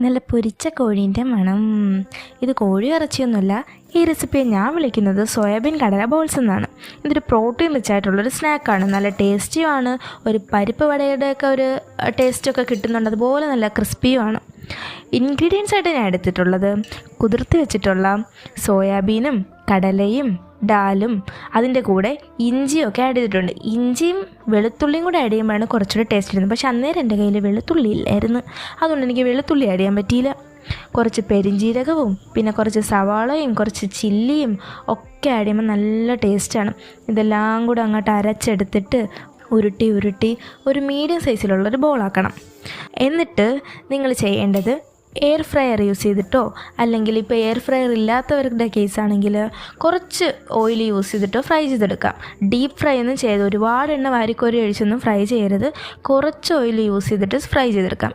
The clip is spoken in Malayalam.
നല്ല പൊരിച്ച കോഴീൻ്റെ മണം. ഇത് കോഴി ഇറച്ചിയൊന്നുമല്ല. ഈ റെസിപ്പിയെ ഞാൻ വിളിക്കുന്നത് സോയാബീൻ കടല ബോൾസ് എന്നാണ്. ഇതൊരു പ്രോട്ടീൻ റിച്ച് ആയിട്ടുള്ളൊരു സ്നാക്കാണ്. നല്ല ടേസ്റ്റിയുമാണ്. ഒരു പരിപ്പ് വടയുടെയൊക്കെ ഒരു ടേസ്റ്റൊക്കെ കിട്ടുന്നുണ്ട്. അതുപോലെ നല്ല ക്രിസ്പിയുമാണ്. ഇൻഗ്രീഡിയൻസ് ആയിട്ട് ഞാൻ എടുത്തിട്ടുള്ളത് കുതിർത്തി വെച്ചിട്ടുള്ള സോയാബീനും കടലയും ഡാലും അതിൻ്റെ കൂടെ ഇഞ്ചിയൊക്കെ ആഡ് ചെയ്തിട്ടുണ്ട്. ഇഞ്ചിയും വെളുത്തുള്ളിയും കൂടെ ആഡ് ചെയ്യുമ്പോഴാണ് കുറച്ചുകൂടെ ടേസ്റ്റ് ഇരുന്നത്. പക്ഷെ അന്നേരം എൻ്റെ കയ്യിൽ വെളുത്തുള്ളി ഇല്ലായിരുന്നു. അതുകൊണ്ട് എനിക്ക് വെളുത്തുള്ളി ആഡ് ചെയ്യാൻ പറ്റിയില്ല. കുറച്ച് പെരിഞ്ജീരകവും പിന്നെ കുറച്ച് സവാളയും കുറച്ച് ചില്ലിയും ഒക്കെ ആഡ് ചെയ്യുമ്പോൾ നല്ല ടേസ്റ്റാണ്. ഇതെല്ലാം കൂടെ അങ്ങോട്ട് അരച്ചെടുത്തിട്ട് ഉരുട്ടി ഒരു മീഡിയം സൈസിലുള്ളൊരു ബോളാക്കണം. എന്നിട്ട് നിങ്ങൾ ചെയ്യേണ്ടത് എയർ ഫ്രയർ യൂസ് ചെയ്തിട്ടോ, അല്ലെങ്കിൽ ഇപ്പോൾ എയർ ഫ്രയർ ഇല്ലാത്തവരുടെ കേസാണെങ്കിൽ കുറച്ച് ഓയിൽ യൂസ് ചെയ്തിട്ടോ ഫ്രൈ ചെയ്തെടുക്കാം. ഡീപ്പ് ഫ്രൈ ഒന്നും ചെയ്ത് ഒരുപാട് എണ്ണ വാരിക്കോരി ഒഴിച്ചൊന്നും ഫ്രൈ ചെയ്യരുത്. കുറച്ച് ഓയിൽ യൂസ് ചെയ്തിട്ട് ഫ്രൈ ചെയ്തെടുക്കാം.